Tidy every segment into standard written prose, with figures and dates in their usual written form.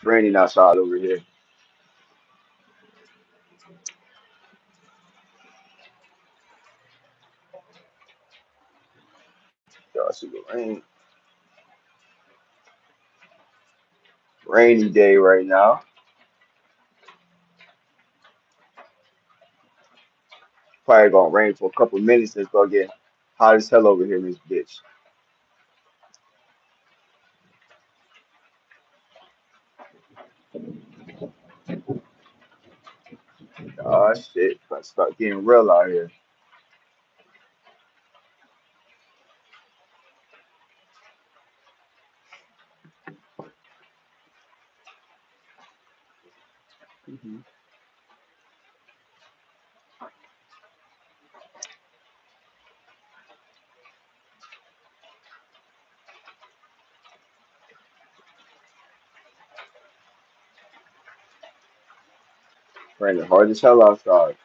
Raining outside over here. Y'all see the rain. Rainy day right now. Probably gonna rain for a couple minutes and it's gonna get hot as hell over here in this bitch. Oh shit, gonna start getting real out here. Mhm. Raining hard as hell outside.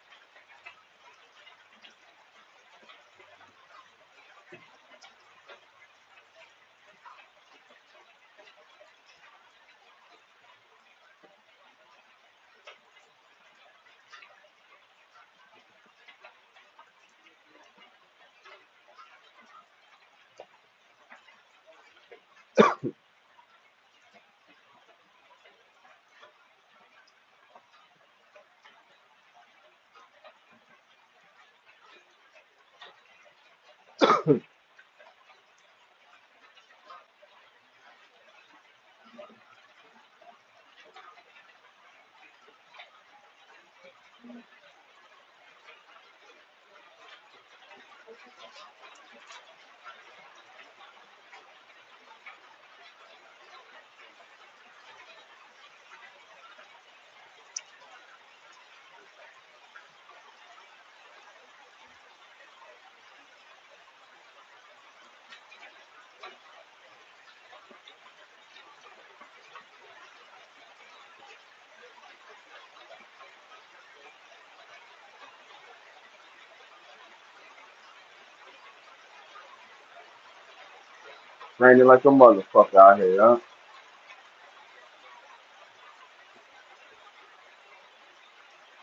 Raining like a motherfucker out here, huh?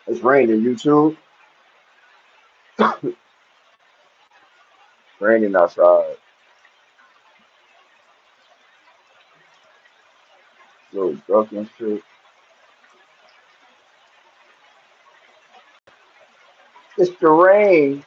It's raining, YouTube. Raining outside. Little drunk and shit. It's the rain.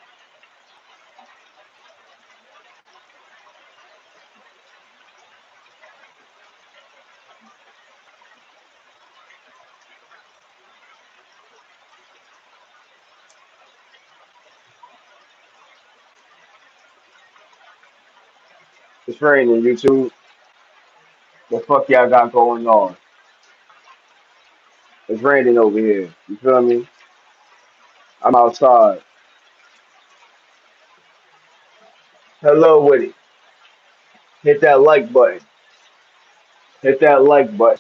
It's raining, YouTube. The fuck y'all got going on? It's raining over here. You feel me? I'm outside. Hello with it. Hit that like button. Hit that like button.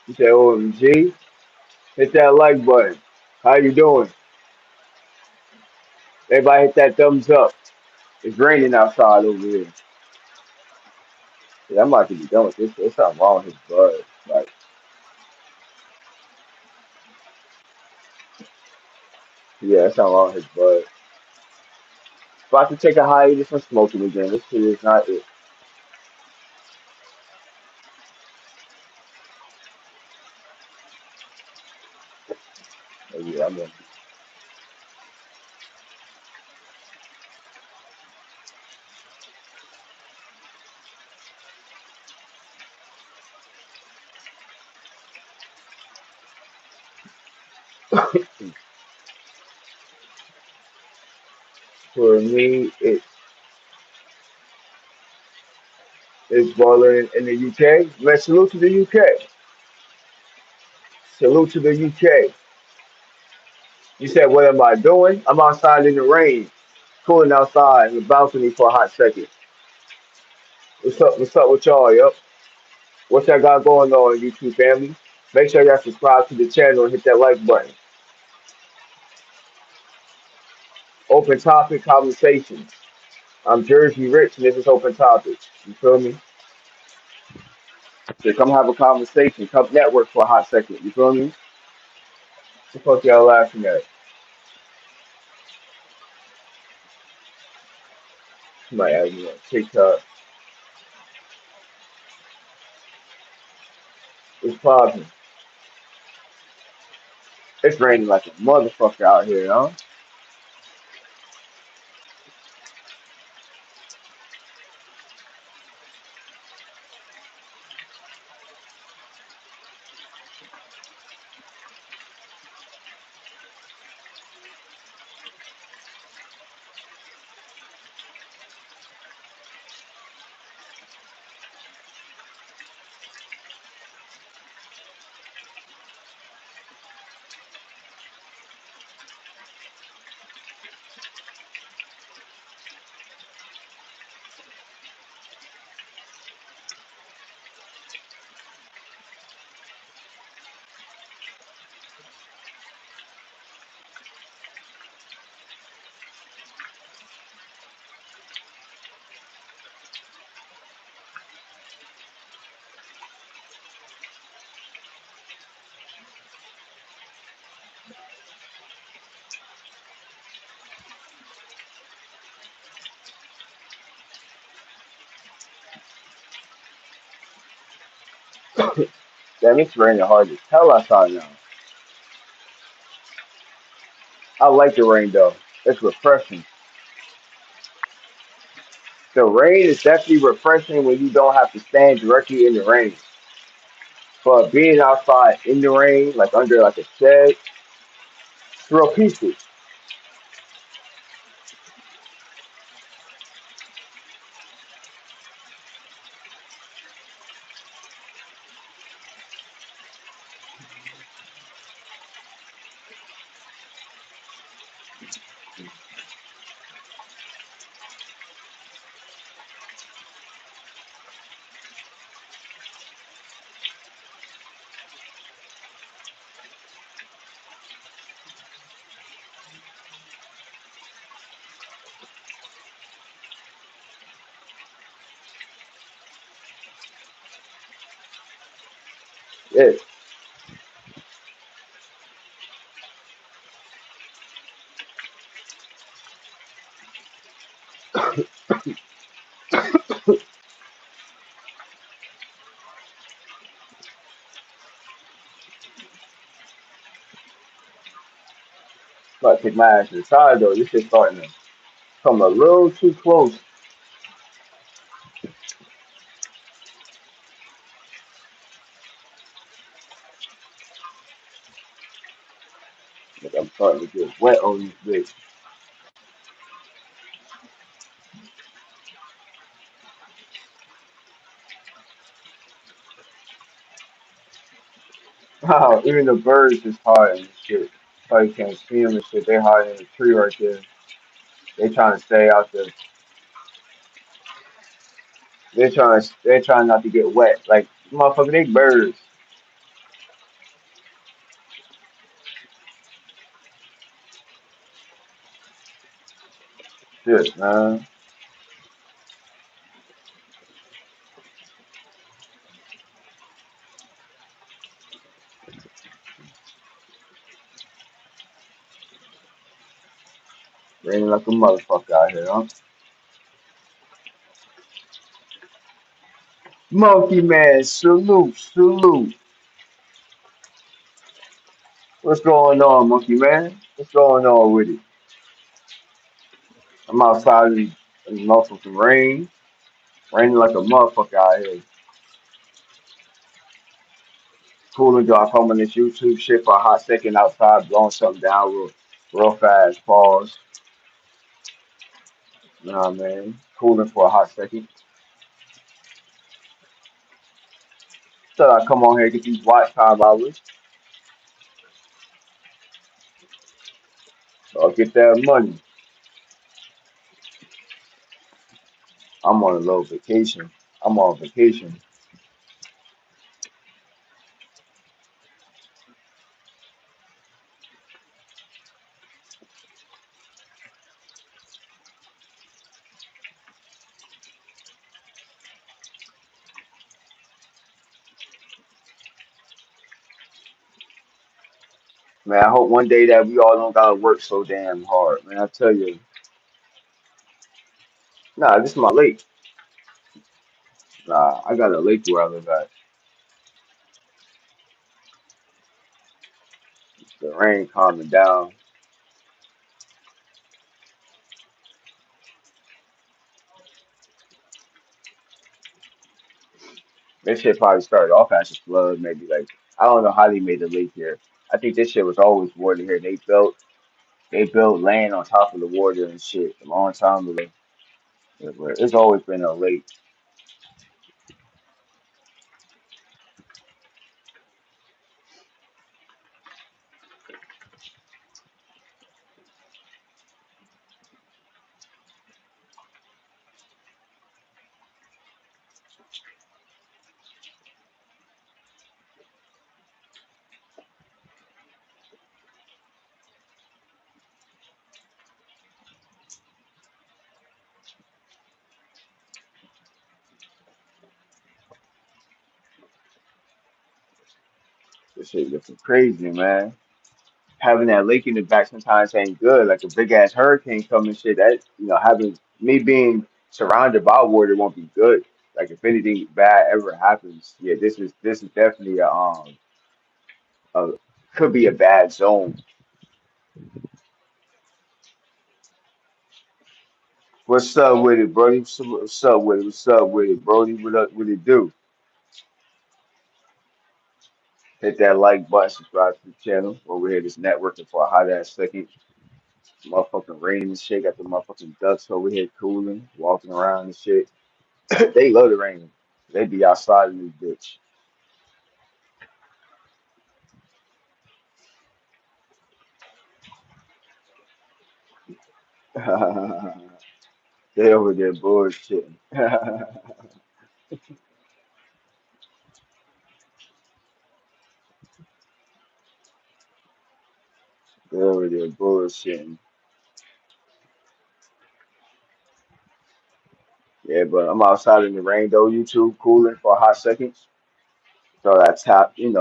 You say OMG. Hit that like button. How you doing? Everybody hit that thumbs up. It's raining outside over here. Yeah, I'm about to be done with this. There's something wrong with his blood. Like, yeah, there's something wrong with his blood. About to take a hiatus from smoking again. This shit is not it. Oh, yeah, I'm in. For me, it's boiling in the UK. Man, salute to the UK. Salute to the UK. You said, what am I doing? I'm outside in the rain, cooling outside in the balcony for a hot second. What's up? What's up with y'all, yo? What y'all got going on, YouTube family? Make sure y'all subscribe to the channel and hit that like button. Open topic conversations. I'm Jersey Rich, and this is Open Topics. You feel me? So come have a conversation. Come network for a hot second. You feel me? What the fuck y'all laughing at? Somebody add me on TikTok. It's popping. It's raining like a motherfucker out here, huh? Damn, it's raining hard as hell outside now. I like the rain though. It's refreshing. The rain is definitely refreshing when you don't have to stand directly in the rain. But being outside in the rain, like under like a shed, it's real peaceful. Yeah. But take my ass to the side though. This shit's starting to come a little too close. Like I'm starting to get wet on this bitch. Wow, even the birds is hiding and shit. Probably can't see them and shit. They hiding in the tree right there. They trying to stay out there. They're trying not to get wet. Like motherfucker, they birds. Shit, man. Raining like a motherfucker out here, huh? Monkey man, salute, salute. What's going on, monkey man? What's going on with it? I'm outside in motherfucking rain. Raining like a motherfucker out here. Cooling drop home on this YouTube shit for a hot second outside, blowing something down real fast. Pause. You know what I mean? Cooling for a hot second. So I come on here get these watch time hours. So I'll get that money. I'm on a little vacation. I'm on vacation. Man, I hope one day that we all don't gotta work so damn hard, man. I tell you, nah, this is my lake. Nah, I got a lake where I live at. The rain calming down. This shit probably started off as a flood, maybe like I don't know how they made the lake here. I think this shit was always water here. They built land on top of the water and shit a long time ago. It's always been a lake. This shit looking crazy, man. Having that lake in the back sometimes ain't good. Like a big ass hurricane coming, shit. That having me being surrounded by water won't be good. Like if anything bad ever happens, yeah, this is definitely a could be a bad zone. What's up with it, Brody? What's up with it? What's up with it, Brody? What it do? Hit that like button, subscribe to the channel. Over here, this networking for a hot ass second. Motherfucking raining and shit. Got the motherfucking ducks over here cooling, walking around and shit. They love the rain. They be outside in this bitch. They over there bullshitting. They over there bullshitting. Yeah, but I'm outside in the rain though. YouTube cooling for a hot second. So I tap in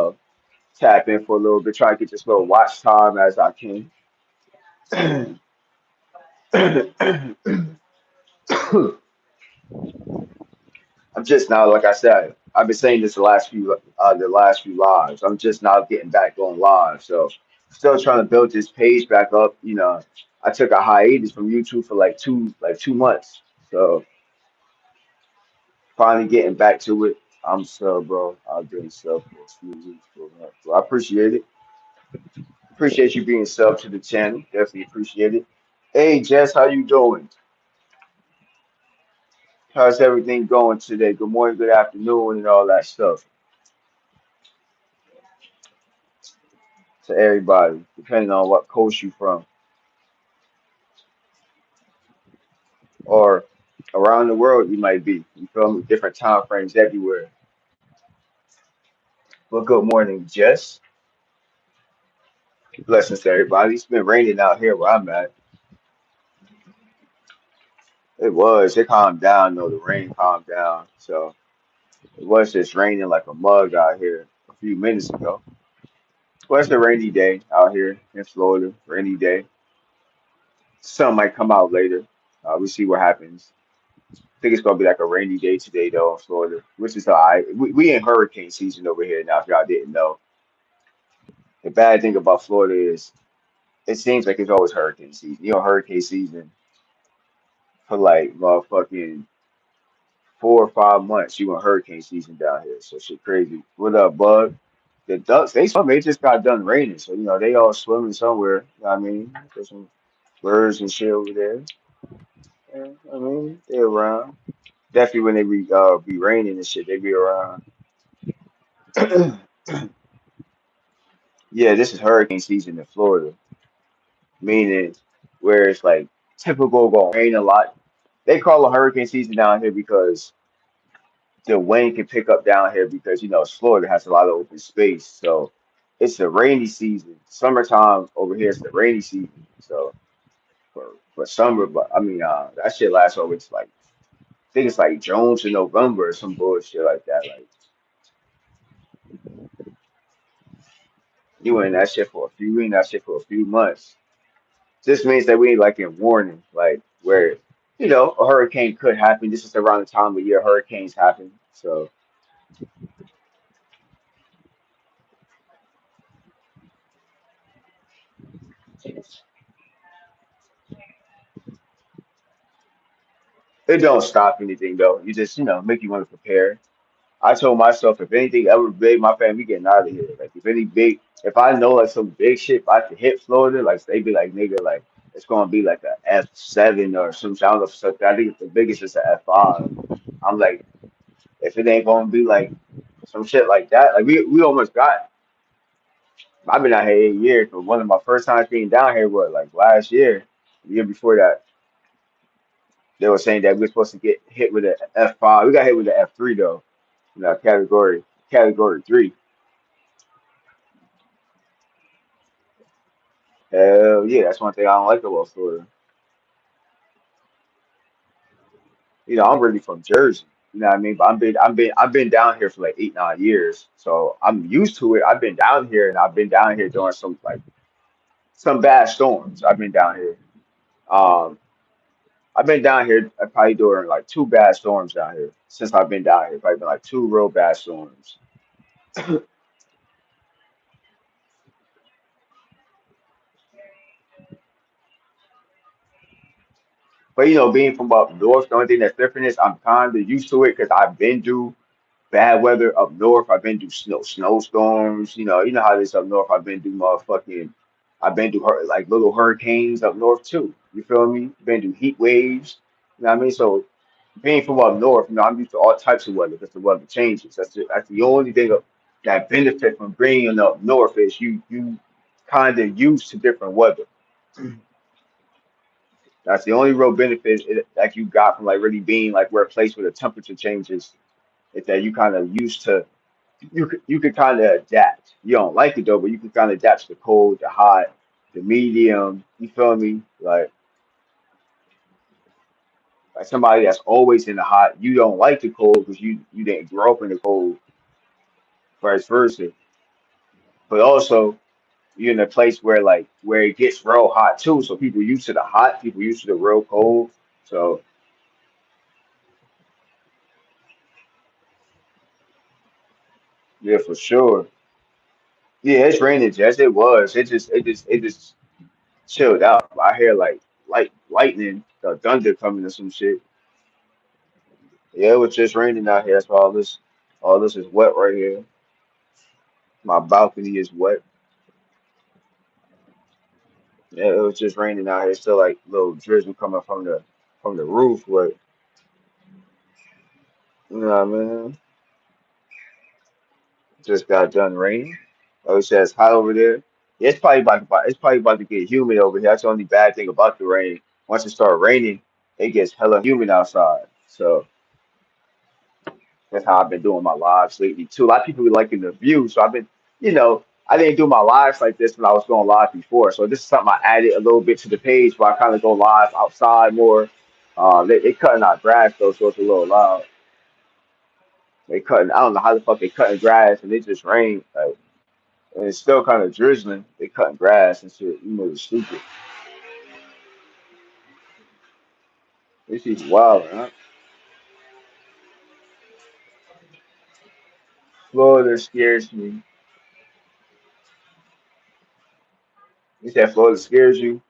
for a little bit, try to get this little watch time as I can. I'm just now, like I said, I've been saying this the last few lives. I'm just now getting back on live, so still trying to build this page back up. I took a hiatus from YouTube for like 2 months, so finally getting back to it. I'm sub, bro. I've been sub for a few weeks, bro. So I appreciate it. Appreciate you being sub to the channel. Definitely appreciate it. Hey, Jess, how you doing? How's everything going today? Good morning, good afternoon, and all that stuff to everybody, depending on what coast you from or around the world you might be. You feel me? Different time frames everywhere. Well, good morning, Jess. Blessings to everybody. It's been raining out here where I'm at. It was. It calmed down though. The rain calmed down. So it was just raining like a mug out here a few minutes ago. Well, it's a rainy day out here in Florida. Rainy day. Sun might come out later. We see what happens. I think it's gonna be like a rainy day today though in Florida, which is alright. We in hurricane season over here now. If y'all didn't know, the bad thing about Florida is it seems like it's always hurricane season. Hurricane season for like motherfucking 4 or 5 months. You in hurricane season down here, so shit crazy. What up, Bug? The ducks they swim. They just got done raining, so they all swimming somewhere. You know what I mean, there's some birds and shit over there. Yeah, I mean, they around. Definitely when they be raining and shit, they be around. Yeah, this is hurricane season in Florida, meaning where it's like typical going rain a lot. They call it hurricane season down here because the wind can pick up down here because Florida has a lot of open space. So it's the rainy season. Summertime over here is the rainy season. So for summer, but I mean that shit lasts over to like I think it's like June to November or some bullshit like that. Like You in that shit for a few. We in that shit for a few months. This means that we ain't like in warning, like where a hurricane could happen. This is around the time of year hurricanes happen, so it don't stop anything though. You just make you want to prepare. I told myself if anything ever big, my family getting out of here. Like if I know like some big shit about to hit Florida, like they be like nigga, like it's gonna be like a F7 or some sound of stuff. I think the biggest is a F5. I'm like, if it ain't gonna be like some shit like that, like we almost got. I've been out here 8 years, but one of my first times being down here was like last year, the year before that. They were saying that we're supposed to get hit with an F5. We got hit with an F3 though, category 3. Hell yeah, that's one thing I don't like about Florida. I'm really from Jersey. You know what I mean? But I've been down here for like 8, 9 years, so I'm used to it. I've been down here, and I've been down here during some bad storms. I've been down here. Um, I've been down here probably during like two bad storms down here since I've been down here. Probably been like two real bad storms. But being from up north, the only thing that's different is I'm kind of used to it because I've been through bad weather up north. I've been through snowstorms. You know how it is up north. I've been through like little hurricanes up north too. You feel me? Been through heat waves. You know what I mean? So being from up north, I'm used to all types of weather because the weather changes. That's the only thing that benefit from being up north is you kind of used to different weather. That's the only real benefit that you got from like really being like where a place where the temperature changes is that you kind of used to you could kind of adapt. You don't like it though, but you can kind of adapt to the cold, the hot, the medium. You feel me? Like somebody that's always in the hot, you don't like the cold because you didn't grow up in the cold, vice versa. But also you're in a place where it gets real hot too. So people used to the hot, people used to the real cold. So yeah, for sure. Yeah, it's raining, Jess. It was. It just chilled out. I hear like lightning, the thunder coming or some shit. Yeah, it was just raining out here. That's why all this is wet right here. My balcony is wet. Yeah, it was just raining out here. Still like little drizzle coming from the roof, but you know what I mean? Just got done raining. Oh, it says hot over there. Yeah, it's probably about to get humid over here. That's the only bad thing about the rain. Once it starts raining, it gets hella humid outside. So that's how I've been doing my lives lately too. A lot of people be liking the view, so I didn't do my lives like this when I was going live before. So this is something I added a little bit to the page where I kind of go live outside more. They cutting out grass though, so it's a little loud. They cutting. I don't know how the fuck they cutting grass and it just rained. Like, and it's still kind of drizzling. They cutting grass and shit. It's stupid. This is wild, huh? Florida scares me. You said Florida scares you?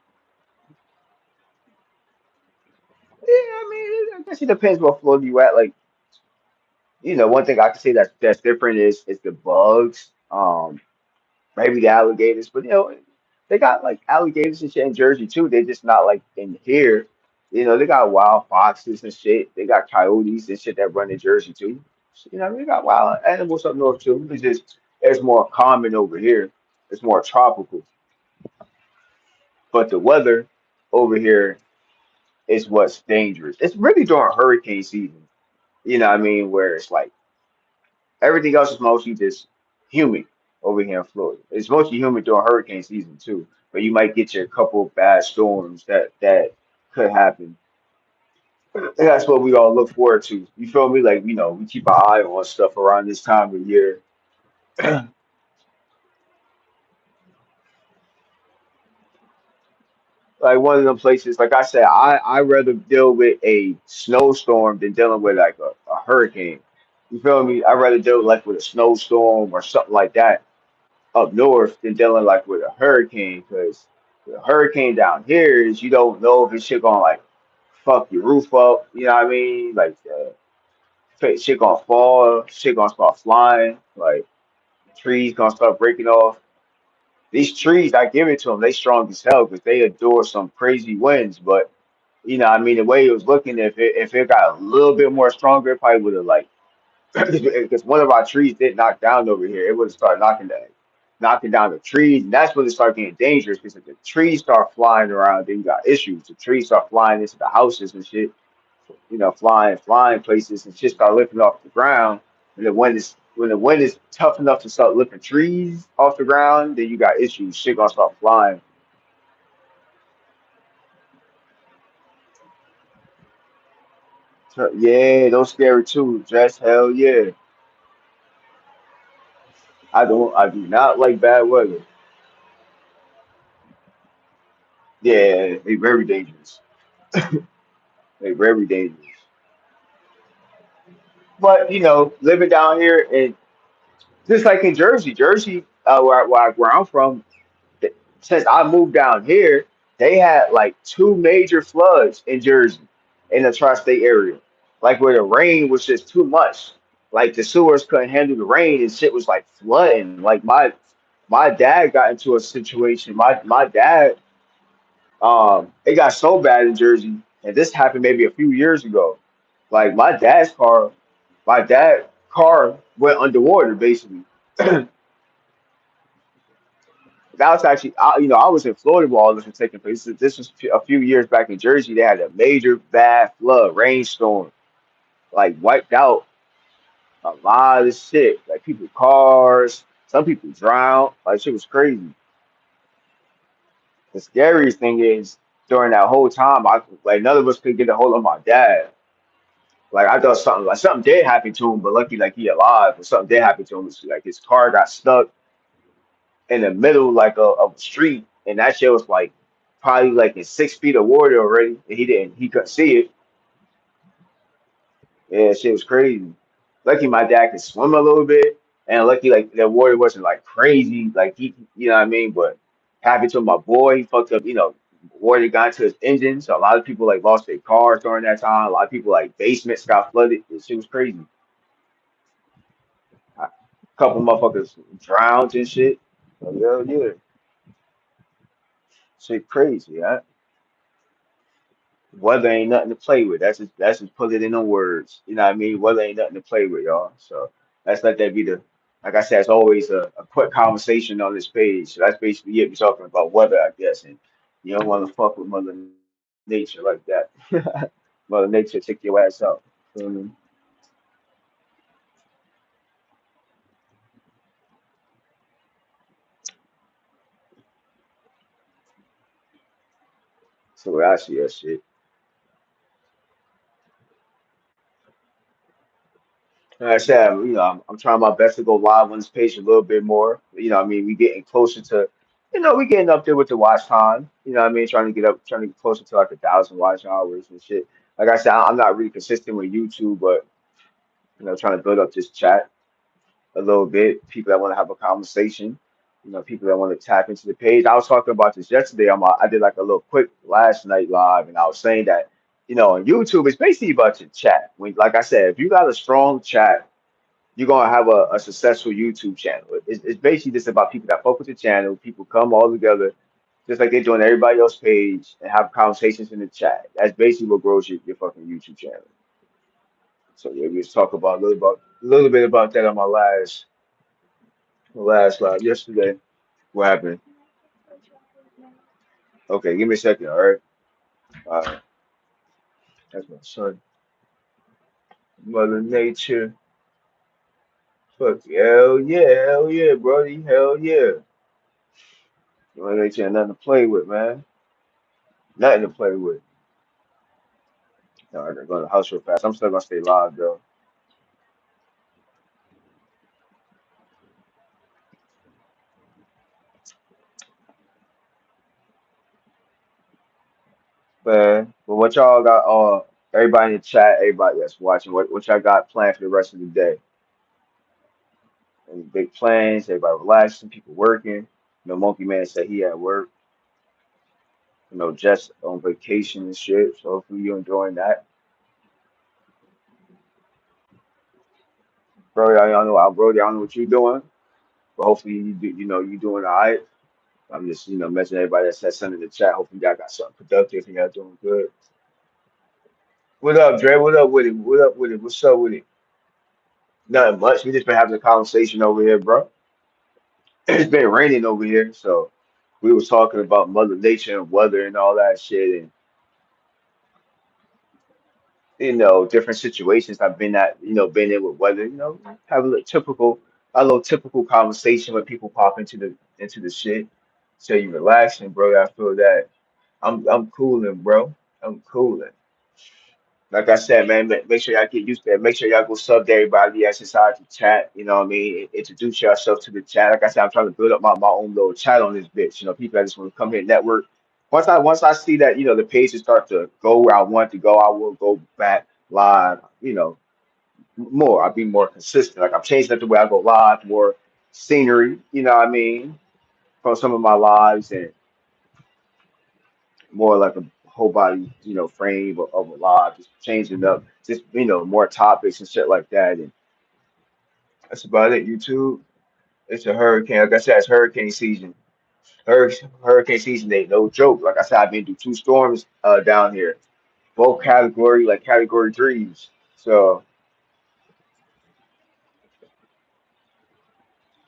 Yeah, I mean, I guess it depends what Florida you at. Like, one thing I can say that's different is the bugs. Maybe the alligators, but they got like alligators and shit in Jersey too. They're just not like in here. They got wild foxes and shit. They got coyotes and shit that run in Jersey too. So, they got wild animals up north too. It's more common over here. It's more tropical. But the weather over here is what's dangerous. It's really during hurricane season. You know what I mean? Where it's like everything else is mostly just humid over here in Florida. It's mostly humid during hurricane season too, but you might get your couple of bad storms that could happen. And that's what we all look forward to. You feel me? Like we keep our eye on stuff around this time of year. like one of them places. Like I said, I rather deal with a snowstorm than dealing with like a hurricane. You feel me? I'd rather deal like with a snowstorm or something like that up north than dealing like with a hurricane because the hurricane down here is you don't know if this shit gonna like fuck your roof up. You know what I mean? Like shit gonna fall, shit gonna start flying, like trees gonna start breaking off. These trees, I give it to them, they strong as hell because they endure some crazy winds. But you know, I mean, the way it was looking, if it got a little bit more stronger, it probably would have like because one of our trees did knock down over here. It would have started knocking down the trees, and that's when it started getting dangerous because if the trees start flying around, then you got issues. The trees start flying into the houses and shit, you know, flying places and shit start lifting off the ground. And then when the wind is tough enough to start lifting trees off the ground, then you got issues. Shit gonna start flying. So, yeah, those scary too. Just hell yeah. I do not like bad weather. Yeah, they very dangerous. They very dangerous. But you know, living down here and just like in Jersey, where I'm from, th- since I moved down here, they had like two major floods in Jersey, in the tri-state area. Like where the rain was just too much. Like the sewers couldn't handle the rain and shit was like flooding. Like my dad got into a situation. My dad it got so bad in Jersey, and this happened maybe a few years ago. Like my dad's car went underwater basically. That was actually, you know, I was in Florida while all this was taking place. This was a few years back in Jersey. They had a major bad flood, rainstorm, like wiped out a lot of shit. Like people, cars, some people drowned. Like shit was crazy. The scariest thing is during that whole time, I like none of us could get a hold of my dad. Like I thought something did happen to him, but lucky like he alive. But something did happen to him. It's like his car got stuck in the middle like of a street, and that shit was like probably like in 6 feet of water already, and he couldn't see it. Yeah, shit was crazy. Lucky my dad could swim a little bit, and lucky like the water wasn't like crazy, like he, you know what I mean. But happened to my boy, he fucked up, you know. Water got into his engine, so a lot of people like lost their cars during that time. A lot of people like basements got flooded. This shit was crazy. A couple motherfuckers drowned and shit. Like, hell yeah, shit crazy. Yeah. Weather ain't nothing to play with. That's just put it in the words. You know what I mean? Weather ain't nothing to play with, y'all. So let's let that be the like I said, it's always a quick conversation on this page. So that's basically it. We're talking about weather, I guess, and you don't want to fuck with Mother Nature like that. Mother Nature take your ass out. Feel me? So I see that shit. Like I said, you know, I'm trying my best to go live on this page a little bit more. You know, what I mean, we getting closer to, you know, we getting up there with the watch time. You know, what I mean, trying to get closer to like 1,000 watch hours and shit. Like I said, I'm not really consistent with YouTube, but you know, trying to build up this chat a little bit. People that want to have a conversation. You know, people that want to tap into the page. I was talking about this yesterday. I did like a little quick last night live, and I was saying that, you know, on YouTube, it's basically about your chat. When, like I said, if you got a strong chat you're gonna have a successful YouTube channel. It's basically just about people that focus the channel. People come all together, just like they're doing everybody else's page, and have conversations in the chat. That's basically what grows your fucking YouTube channel. So yeah, we just talk about a little bit about that on my last live yesterday. What happened? Okay, give me a second. All right, uh, that's my son. Mother Nature. Fuck hell yeah, brody, hell yeah. Mother Nature ain't nothing to play with, man. Nothing to play with. I gotta go to the house real fast. I'm still gonna stay live though. But what y'all got? Everybody in the chat, everybody that's watching, what y'all got planned for the rest of the day? Any big plans? Everybody relaxing? People working? Monkey Man said he at work. Jess on vacation and shit. So hopefully you enjoying that, bro. Y'all know, bro. Y'all know what you doing. But hopefully you do, you doing all right. I'm just, messaging everybody that said something in the chat. Hopefully y'all got something productive and y'all doing good. What up, Dre? What up with it? What up with it? What's up with it? Nothing much. We just been having a conversation over here, bro. It's been raining over here, so we was talking about Mother Nature and weather and all that shit, and different situations I've been at, been in with weather. Have a little typical conversation when people pop into the shit. So you relaxing, bro. I feel that I'm cooling, bro. I'm cooling. Like I said, man, make sure y'all get used to that. Make sure y'all go sub to everybody that's inside the chat. You know what I mean? Introduce yourself to the chat. Like I said, I'm trying to build up my own little chat on this bitch. People that just want to come here and network. Once I see that, the pages start to go where I want to go, I will go back live, more. I'll be more consistent. Like I'm changing up the way I go live, more scenery, you know what I mean, from some of my lives and more like a whole body, frame of a live, just changing up, just more topics and shit like that. And that's about it. YouTube. It's a hurricane. Like I said, it's hurricane season. Hurricane season ain't no joke. Like I said, I've been through two storms down here, both category threes. So,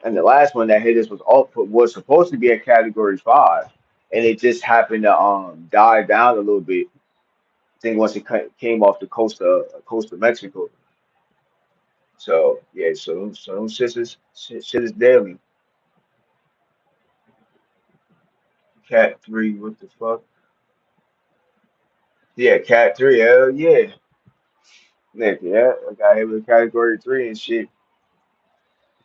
and the last one that hit us was supposed to be a category five, and it just happened to die down a little bit. I think once it came off the coast of Mexico. So yeah, so them shit is daily. Cat three, what the fuck? Yeah, cat three, hell yeah. Nick, yeah, I got hit with category three and shit.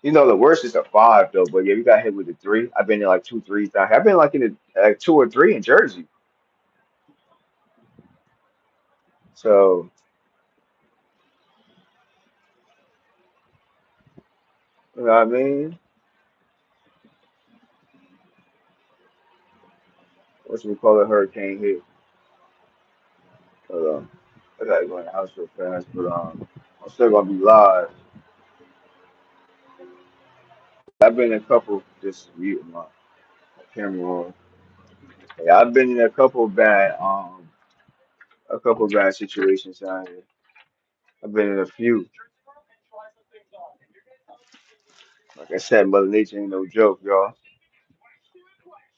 The worst is a five though, but yeah, we got hit with a three. I've been in like two threes down here. I've been like in like two or three in Jersey. So you know what I mean? What's we call it? Hurricane hit. But, I gotta go in the house real fast, but I'm still gonna be live. I've been in a couple just mute my camera on. Yeah, I've been in a couple bad situations down here. I've been in a few. Like I said, Mother Nature ain't no joke, y'all.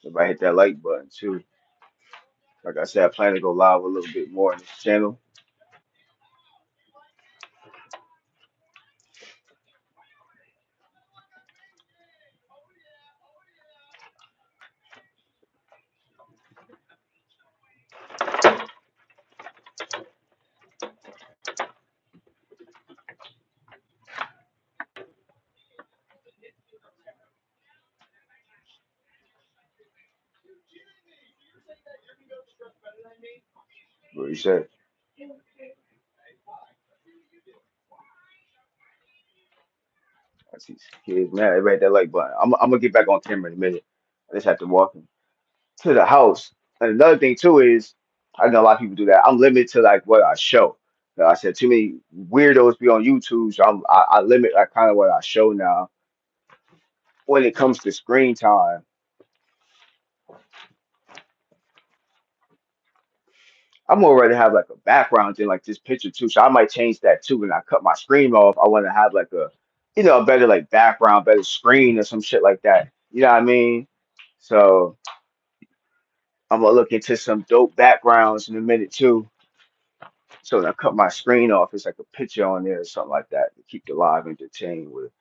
Everybody hit that like button too. Like I said, I plan to go live a little bit more on this channel. What you said? I see some kids, man. Everybody hit that like button. I'm gonna get back on camera in a minute. I just have to walk to the house. And another thing too is, I know a lot of people do that. I'm limited to like what I show. I said too many weirdos be on YouTube, so I limit like kind of what I show now when it comes to screen time. I'm more ready to have like a background than like this picture too. So I might change that too. When I cut my screen off, I want to have like a better like background, better screen or some shit like that. You know what I mean? So I'm gonna look into some dope backgrounds in a minute too. So when I cut my screen off, it's like a picture on there or something like that to keep the live entertained with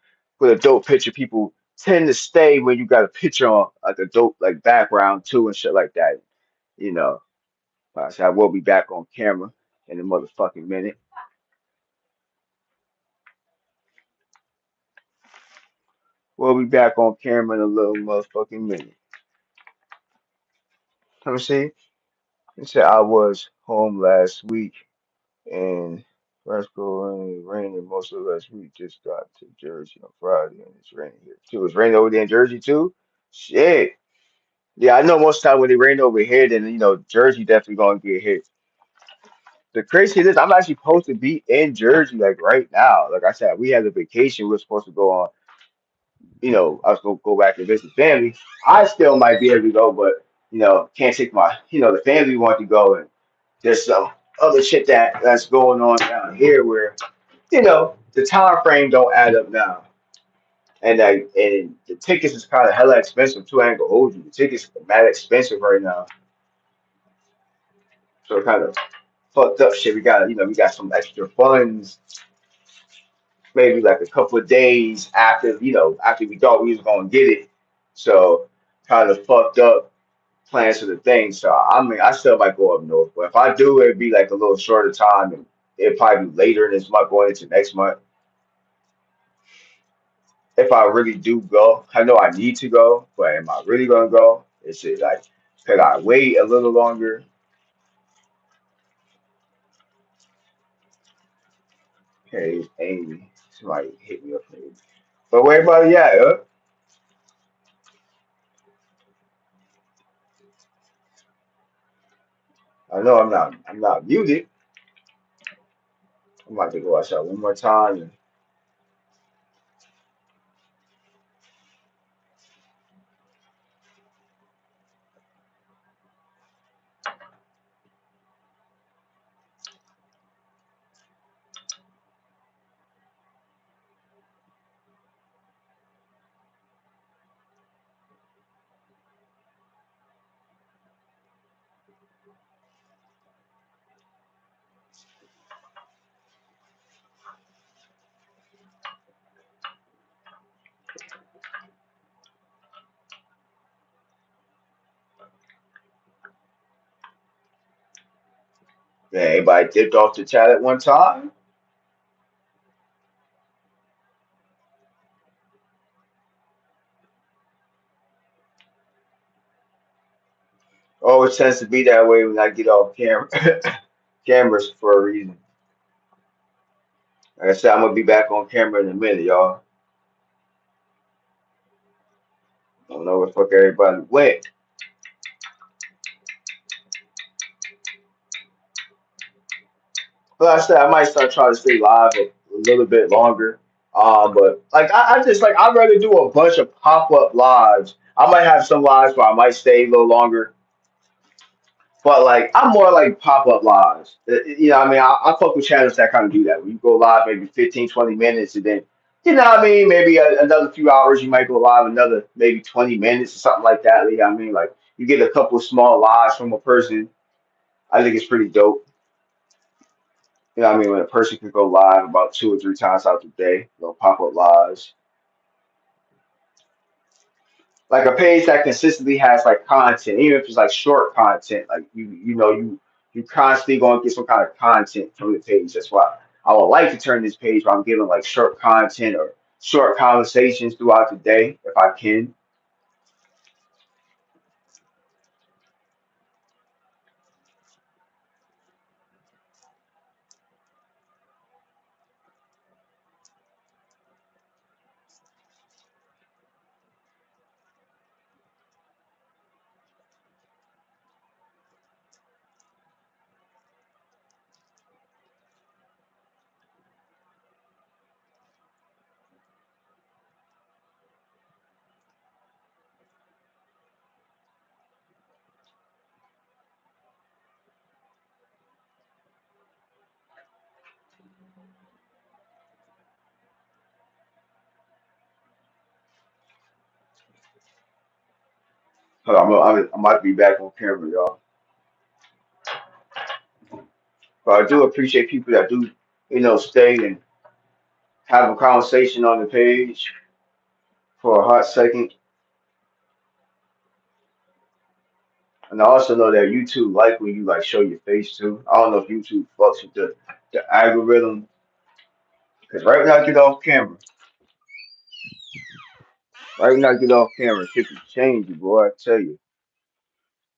a dope picture. People tend to stay when you got a picture on like a dope like background too and shit like that. You know. Like I said, I will be back on camera in a motherfucking minute. We'll be back on camera in a little motherfucking minute. Let me see. He said I was home last week and Roscoe and raining most of last week. Just got to Jersey on Friday and it's raining here too. It's raining over there in Jersey too? Shit. Yeah, I know most of the time when it rain over here, then Jersey definitely gonna get hit. The crazy thing is I'm actually supposed to be in Jersey like right now. Like I said, we had a vacation we are supposed to go on. I was gonna go back and visit family. I still might be able to go, but can't take my the family want to go and there's some other shit that's going on down here where the time frame don't add up now. And the tickets is kind of hella expensive too. I ain't gonna hold you. The tickets are mad expensive right now. So kind of fucked up shit. We got some extra funds, maybe like a couple of days after we thought we was gonna get it. So kind of fucked up plans for the thing. So I mean, I still might go up north, but if I do, it'd be like a little shorter time, and it'd probably be later in this month, going into next month. If I really do go, I know I need to go, but am I really gonna go? Is it like could I wait a little longer? Hey, Amy, somebody hit me up, maybe. But where everybody at? I know I'm not muted. I'm about to go outside one more time. And, yeah, everybody dipped off the chat at one time. Always tends to be that way when I get off cameras for a reason. Like I said, I'm gonna be back on camera in a minute, y'all. I don't know where the fuck everybody went. But like I said I might start trying to stay live a little bit longer. But like I just like I'd rather do a bunch of pop-up lives. I might have some lives where I might stay a little longer. But like I'm more like pop-up lives. What I mean, I fuck with channels that kind of do that. Where you go live maybe 15, 20 minutes and then what I mean, maybe another few hours you might go live another maybe 20 minutes or something like that. You know what I mean? Like you get a couple small lives from a person. I think it's pretty dope. What I mean? When a person can go live about 2 or 3 times out the day, pop-up lives. Like a page that consistently has like content, even if it's like short content, like you constantly gonna get some kind of content from the page. That's why I would like to turn this page where I'm giving like short content or short conversations throughout the day if I can. Hold on, I might be back on camera, y'all. But I do appreciate people that do stay and have a conversation on the page for a hot second. And I also know that YouTube like when you like show your face too. I don't know if YouTube fucks with the algorithm. Cause right when I get off camera, right when I get off camera, shit can change you, boy. I tell you.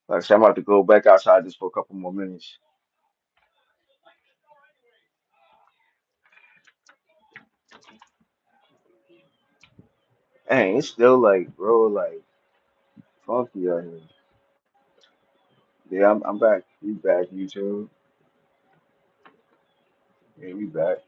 Like I said, I'm about to go back outside just for a couple more minutes. Dang, it's still like, bro, like funky out here. Yeah, I'm back. We back, YouTube. Yeah, we back.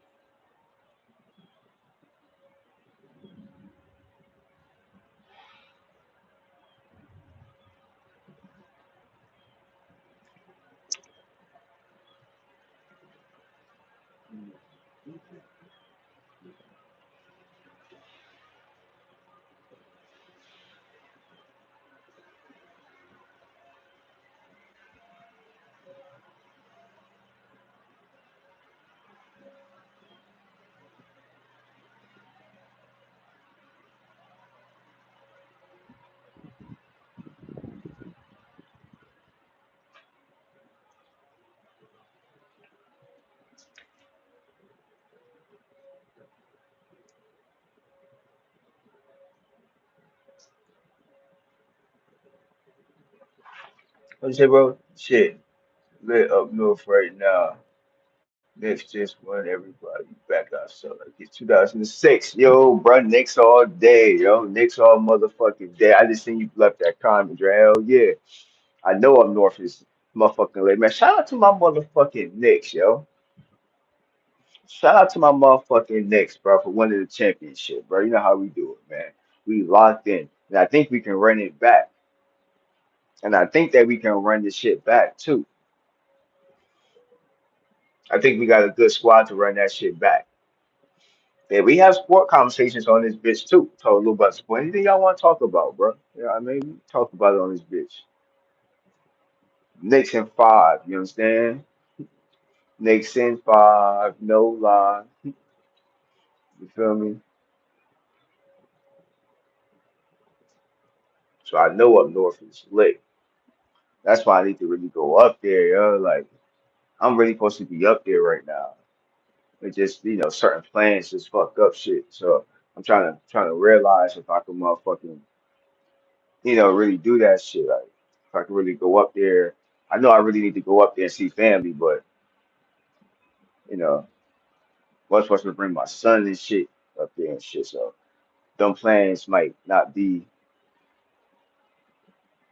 What you say, bro? Shit, lit up north right now. Knicks just won everybody back out. So like it's 2006. Yo, bro, Knicks all day. Yo, Knicks all motherfucking day. I just seen you left that comment, Dre. Hell yeah. I know up north is motherfucking late. Man, shout out to my motherfucking Knicks, yo. Shout out to my motherfucking Knicks, bro, for winning the championship, bro. You know how we do it, man. We locked in. And I think we can run it back. And I think that we can run this shit back too. I think we got a good squad to run that shit back. Yeah, we have sport conversations on this bitch too. Talk a little about sport. Anything y'all want to talk about, bro? Yeah, I mean, we talk about it on this bitch. Knicks in five, you understand? Knicks in five, no lie. You feel me? So I know up north is lit. That's why I need to really go up there, yo. Like I'm really supposed to be up there right now. It just, certain plans just fucked up shit. So I'm trying to realize if I can motherfucking, really do that shit. Like if I can really go up there. I know I really need to go up there and see family, but you know, was supposed to bring my son and shit up there and shit. So them plans might not be,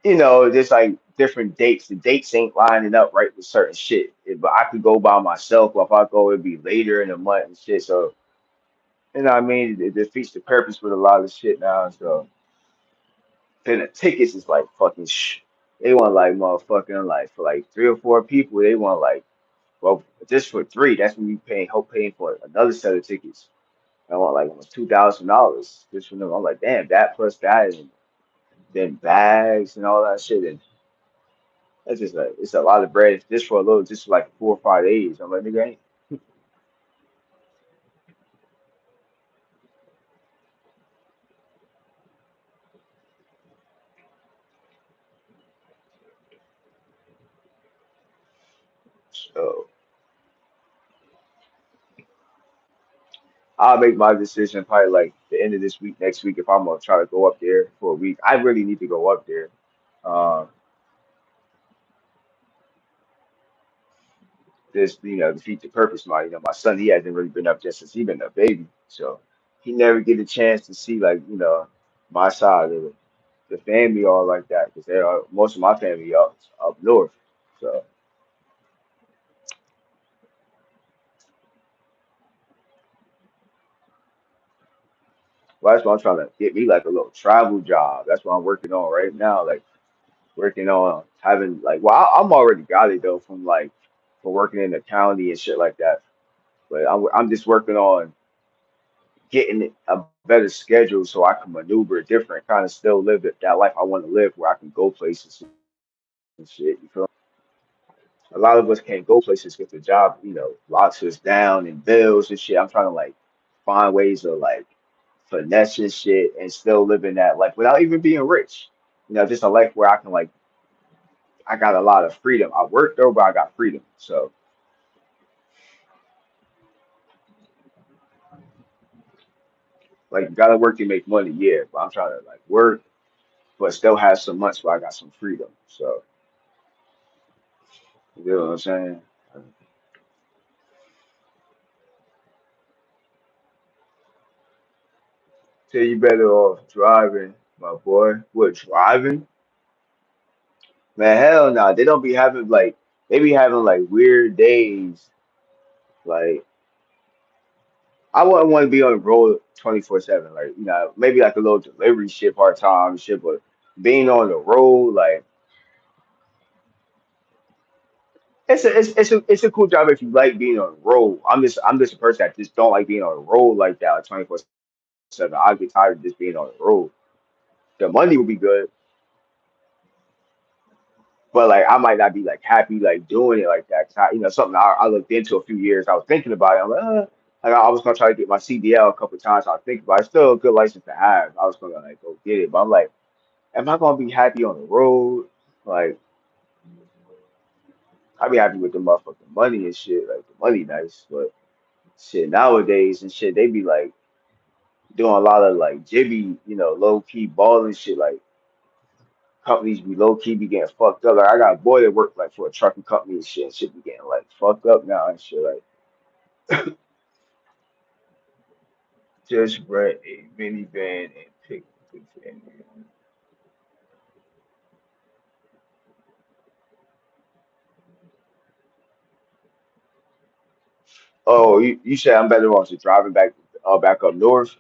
just like different dates. The dates ain't lining up right with certain shit. But I could go by myself, or if I go, it'd be later in the month and shit. So you know what I mean? It defeats the purpose with a lot of shit now. So then the tickets is like fucking they want like motherfucking like for like three or four people, they want like well just for three, that's when you paying for another set of tickets. I want like almost $2,000 just for them. I'm like, damn, that plus that and then bags and all that shit and that's just like it's a lot of bread just for a little just for like 4 or 5 days. I'm like, nigga ain't so I'll make my decision probably like the end of this week, next week, if I'm gonna try to go up there for a week. I really need to go up there. Um, this defeat the purpose. My son, he hasn't really been up there since he been a baby, so he never get a chance to see like my side of the family all like that because they are most of my family up north. So well, that's why I'm trying to get me like a little travel job. That's what I'm working on right now. Like working on having like well, I'm already got it though from like for working in the county and shit like that. But I'm just working on getting a better schedule so I can maneuver different, kind of still live that life I want to live where I can go places and shit. You feel me? A lot of us can't go places because the job, locks us down and bills and shit. I'm trying to like find ways of like finesse and shit and still living that life without even being rich. Just a life where I can like I got a lot of freedom. I worked though, but I got freedom. So like you gotta work to make money, yeah. But I'm trying to like work but still have some months where I got some freedom. So You know what I'm saying? Tell you better off driving, my boy. What driving? Man, hell no. They don't be having like they be having like weird days. Like I wouldn't want to be on the road 24/7. Like maybe like a little delivery shit part time shit, but being on the road, like it's a cool job if you like being on the road. I'm just a person that just don't like being on the road like that, like 24/7. I get tired of just being on the road. The money would be good, but like I might not be like happy like doing it like that. 'Cause something I looked into a few years. I was thinking about it. I'm like, like I was gonna try to get my CDL a couple of times. I was thinking about it. It's still a good license to have. I was gonna like go get it, but I'm like, am I gonna be happy on the road? Like I be happy with the motherfucking money and shit. Like the money nice, but shit nowadays and shit they be like doing a lot of like jibby, low key balling shit. Like companies be low key be getting fucked up. Like I got a boy that worked like for a trucking company and shit. And shit be getting like fucked up now and shit. Like just rent a minivan and pick the van. Oh, you said I'm better off just driving back up north.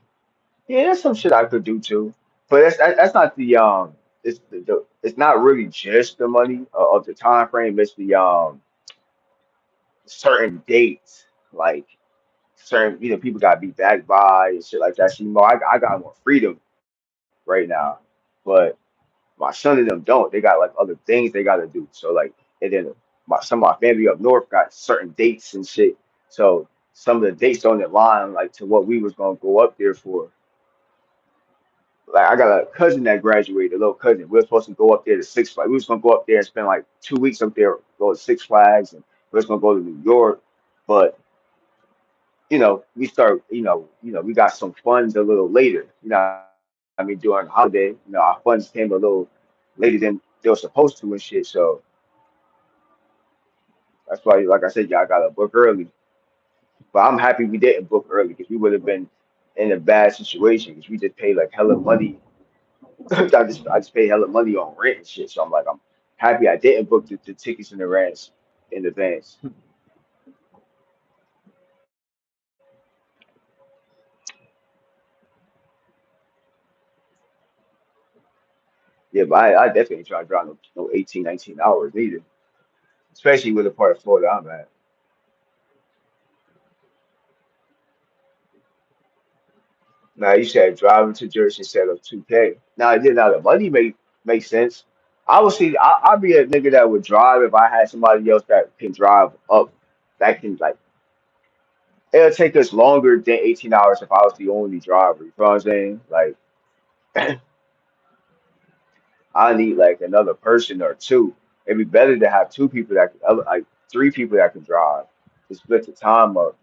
Yeah, that's some shit I could do too. But that's not the it's not really just the money of the time frame. It's the certain dates like certain people gotta be back by and shit like that. So, I got more freedom right now, but my son and them don't. They got like other things they gotta do. So like, and then some of my family up north got certain dates and shit. So some of the dates don't align like to what we was gonna go up there for. Like I got a cousin that graduated, a little cousin. We were supposed to go up there to Six Flags. We was gonna go up there and spend like 2 weeks up there, go to Six Flags, and we was gonna go to New York. But we start, we got some funds a little later. I mean, during holiday, our funds came a little later than they were supposed to and shit. So that's why, like I said, y'all got to book early. But I'm happy we didn't book early because we would have been in a bad situation because we just paid like hella money. I just paid hella money on rent and shit. So I'm happy I didn't book the tickets and the rents in advance. Yeah, but I definitely ain't trying to drive no 18, 19 hours either, especially with the part of Florida I'm at. Now you said driving to Jersey instead of 2K. Now the money make sense. I would see. I'd be a nigga that would drive if I had somebody else that can drive up. That can like it'll take us longer than 18 hours if I was the only driver. You know what I'm saying? Like I need like another person or two. It'd be better to have two people that can, like three people that can drive to split the time up.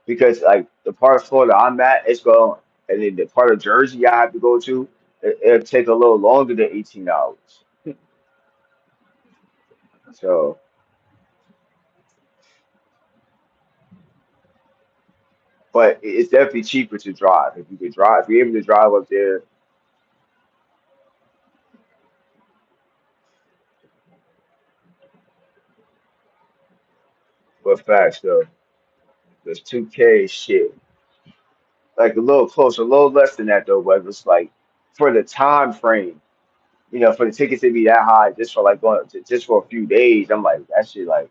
Because like the part of Florida I'm at, it's going, and then the part of Jersey I have to go to, it'll take a little longer than 18 hours. So, but it's definitely cheaper to drive if you could drive. If you're able to drive up there, but fast though, there's 2K shit, like a little closer, a little less than that though. But it's like for the time frame, for the tickets to be that high, just for like going just for a few days, I'm like that shit like.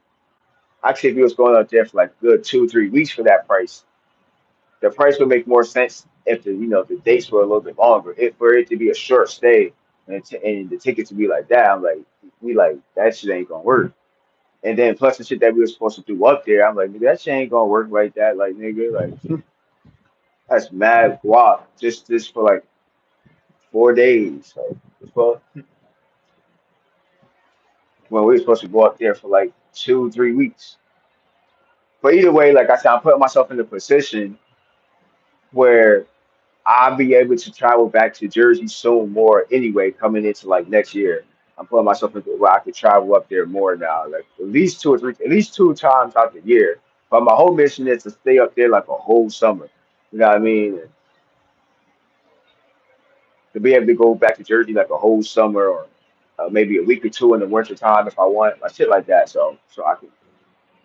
Actually, if you was going up there for like a good 2 3 weeks for that price, the price would make more sense if the dates were a little bit longer. If for it to be a short stay and the ticket to be like that, I'm like we like that shit ain't gonna work. And then plus the shit that we were supposed to do up there, I'm like nigga, that shit ain't gonna work like that. Like nigga, like that's mad guap just for like 4 days. Like well, when we were supposed to go up there for like 2 3 weeks. But either way, like I said, I'm putting myself in a position where I'll be able to travel back to Jersey soon more anyway, coming into like next year. I'm putting myself into where I could travel up there more now, like at least two or three, at least two times out the year. But my whole mission is to stay up there like a whole summer. You know what I mean? And to be able to go back to Jersey like a whole summer or maybe a week or two in the winter time if I want, like shit like that. So I can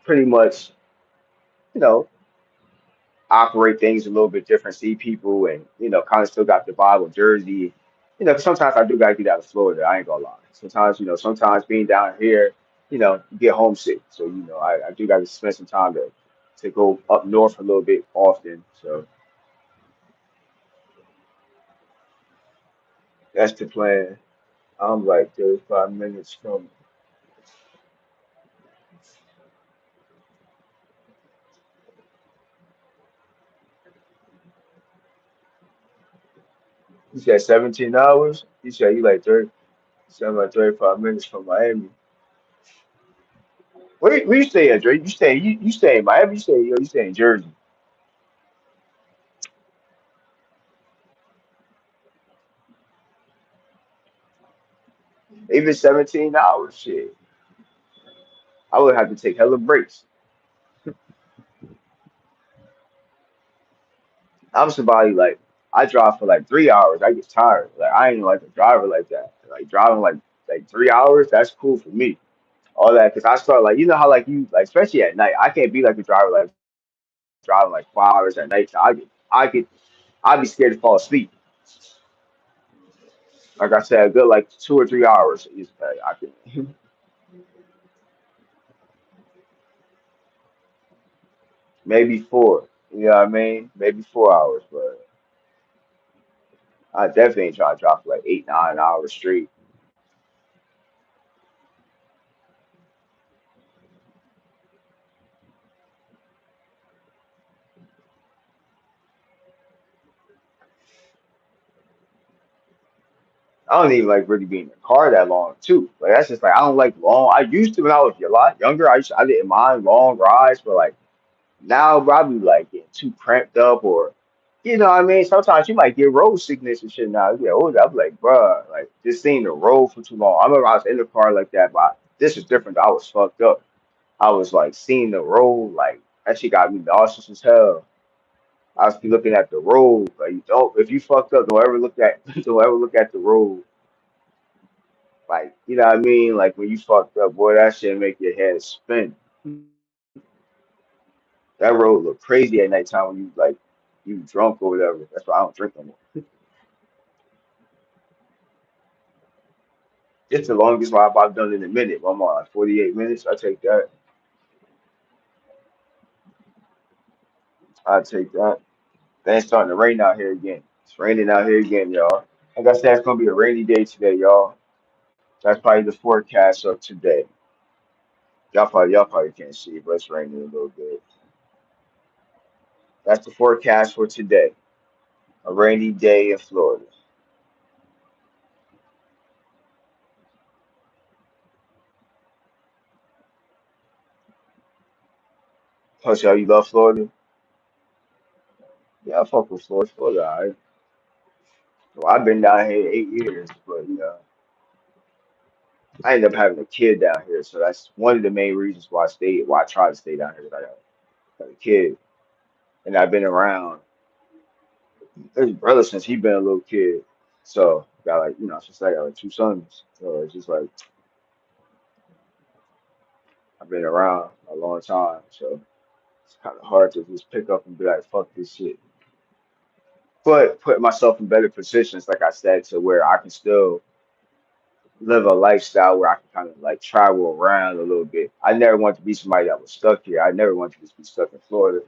pretty much, you know, operate things a little bit different, see people, and kind of still got the vibe of Jersey. 'Cause sometimes I do gotta get out of Florida. I ain't gonna lie. Sometimes, sometimes being down here, you get homesick. So, I do gotta spend some time to go up north a little bit often. So that's the plan. I'm like 35 minutes from. You said 17 hours. You said you like 30. Sound like 35 minutes from Miami. Where you stay at, Dre? You stay in Miami? You stay in Jersey? Even 17 hours, shit. I would have to take hella breaks. I'm somebody like I drive for like 3 hours. I get tired. Like I ain't like a driver like that. Like driving like 3 hours, that's cool for me. All that because I start like how like you like especially at night. I can't be like a driver like driving like 5 hours at night. So I'd be scared to fall asleep. Like I said, a good like 2 or 3 hours is I can maybe four. You know what I mean? Maybe 4 hours, but I definitely ain't trying to drive for like 8, 9 hours straight. I don't even like really being in the car that long too. Like that's just like I don't like long. I used to when I was a lot younger. I didn't mind long rides, but like now probably like getting too cramped up or what I mean. Sometimes you might get road sickness and shit. Now you get older, I'm like, bruh, like just seeing the road for too long. I remember I was in the car like that, but this is different. I was fucked up. I was like seeing the road like that shit got me nauseous as hell. I was looking at the road. Like, don't if you fucked up, don't ever look at don't ever look at the road. Like, you know what I mean? Like when you fucked up, boy, that shit make your head spin. That road look crazy at nighttime when you drunk or whatever. That's why I don't drink no more. It's the longest ride I've done in a minute. I'm on like 48 minutes. I take that. I take that. Then it's starting to rain out here again. It's raining out here again, y'all. Like I said, it's gonna be a rainy day today, y'all. That's probably the forecast of today. Y'all probably can't see, but it's raining a little bit. That's the forecast for today. A rainy day in Florida. Plus, y'all, you love Florida? Yeah, I fuck with Florida. Florida, alright. Well, I've been down here 8 years, but I ended up having a kid down here, so that's one of the main reasons why I tried to stay down here. 'Cause I got a kid, and I've been around his brother since he been a little kid. So got like since I got like two sons, so it's just like I've been around a long time, so it's kind of hard to just pick up and be like, fuck this shit. But put myself in better positions, like I said, to where I can still live a lifestyle where I can kind of like travel around a little bit. I never wanted to be somebody that was stuck here. I never wanted to just be stuck in Florida.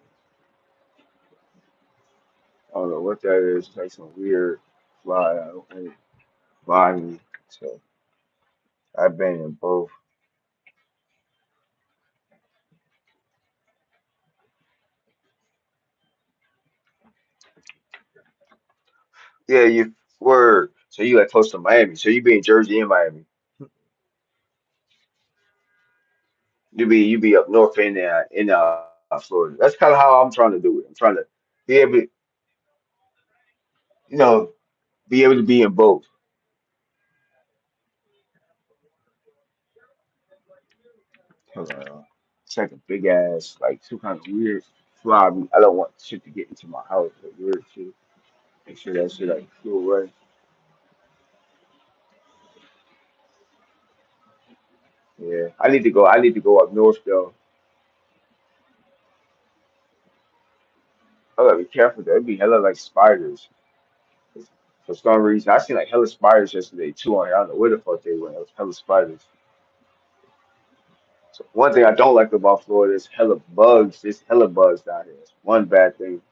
I don't know what that is. Like some weird fly out and behind me. So I've been in both. Yeah, you were. So you like close to Miami. So you be in Jersey and Miami. You be up north in Florida. That's kind of how I'm trying to do it. I'm trying to be able to, you know be able to be in both. Hold on. It's like a big ass, like some kind of weird fly. I don't want shit to get into my house, but weird shit. Make sure that shit like flew away. Yeah, I need to go. I need to go up north though. I gotta be careful though. It'd be hella like spiders. For some reason, I seen like hella spiders yesterday too on here. I don't know where the fuck they went. It was hella spiders. So one thing I don't like about Florida is hella bugs. There's hella bugs down here. It's one bad thing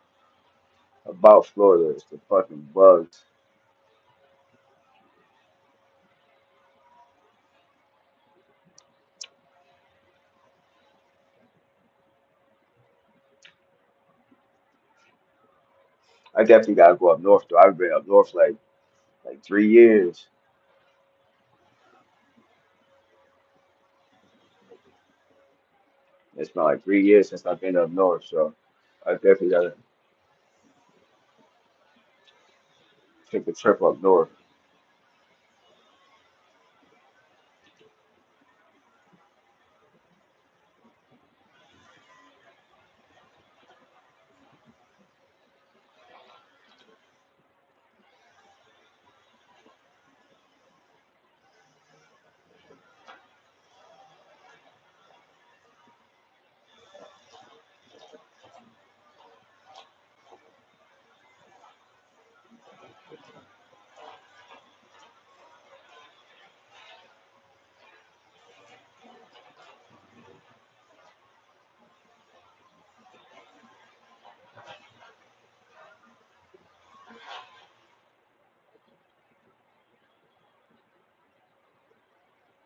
about Florida is the fucking bugs. I definitely gotta go up north though. I've been up north like 3 years. It's been like 3 years since I've been up north, so I definitely gotta take a trip up north.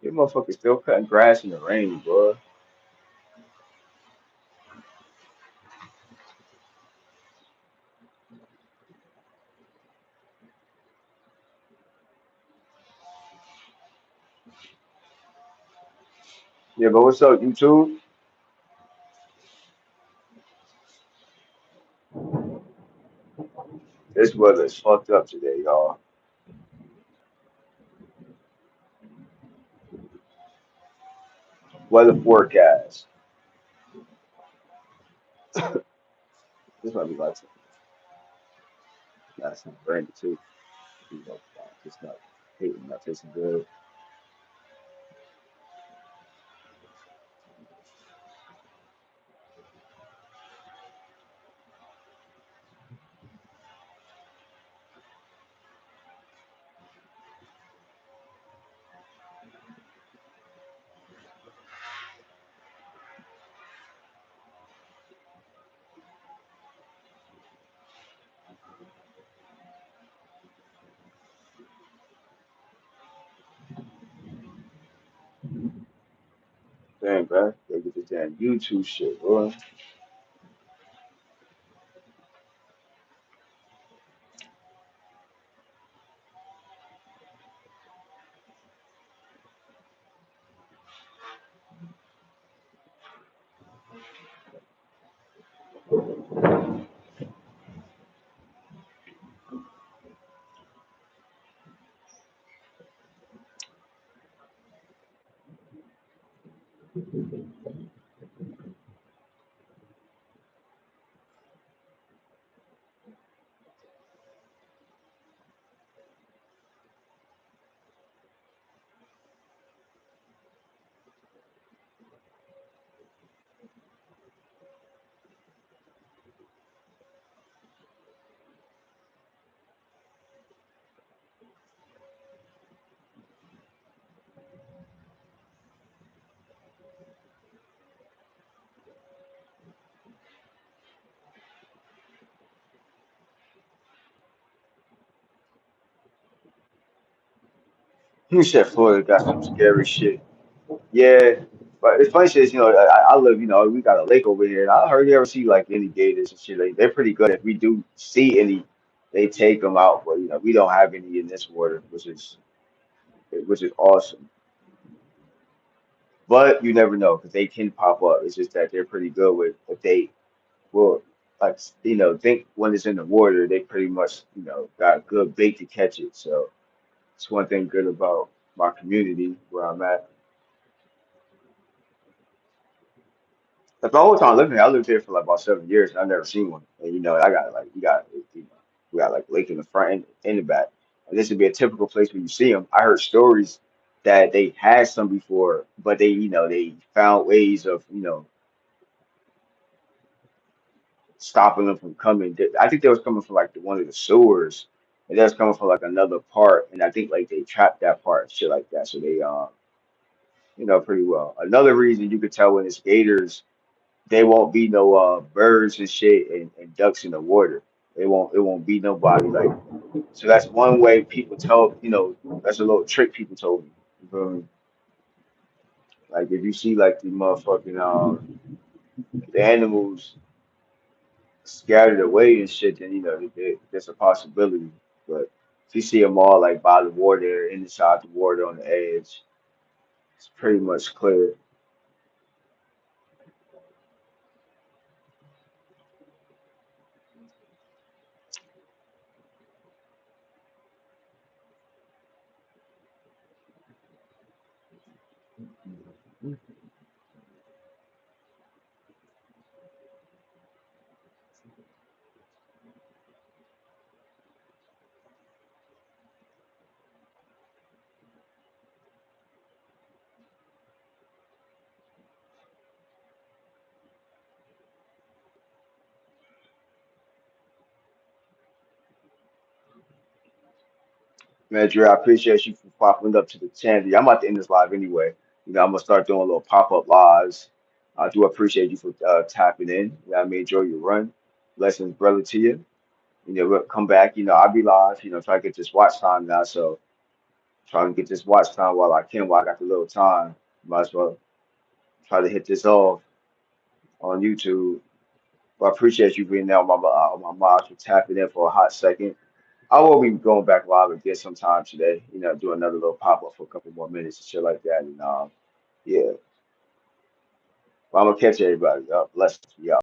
You motherfuckers still cutting grass in the rain, bro. Yeah, but what's up, YouTube? This weather is fucked up today, y'all. Weather forecast. This might be like some rain too. You know, it's not hating, not tasting good. Damn, bro. They get this damn YouTube shit, bro. You said Florida got some scary shit. Yeah, but it's funny shit is, I live, we got a lake over here, and I hardly ever see like any gators and shit. Like, they're pretty good. If we do see any, they take them out, but we don't have any in this water, which is awesome. But you never know because they can pop up. It's just that they're pretty good with if they will like think when it's in the water, they pretty much got good bait to catch it. So it's one thing good about my community where I'm at. That's the whole time living here. I lived here for like about 7 years, and I've never seen one. And I got like we got like lake in the front and in the back. And this would be a typical place where you see them. I heard stories that they had some before, but they found ways of stopping them from coming. I think they was coming from like one of the sewers, and they was coming from like another part, and I think like they trapped that part and shit like that. So they pretty well. Another reason you could tell when it's gators, they won't be no birds and shit and ducks in the water. It won't be nobody like. So that's one way people tell. That's a little trick people told me. You feel me? Like if you see like the motherfucking the animals scattered away and shit, then there's a possibility. But if you see them all like by the water, inside the water on the edge, it's pretty much clear. Man, Drew, I appreciate you for popping up to the channel. I'm about to end this live anyway. I'm gonna start doing little pop-up lives. I do appreciate you for tapping in. I may enjoy your run. Blessings, brother, to you. We'll come back. I'll be live. Try to get this watch time now. So trying to get this watch time while I can, while I got the little time. Might as well try to hit this off on YouTube. But I appreciate you being there on my mods for tapping in for a hot second. I will be going back live again sometime today. Do another little pop up for a couple more minutes and shit like that. And yeah, but I'm gonna catch everybody. Bless you.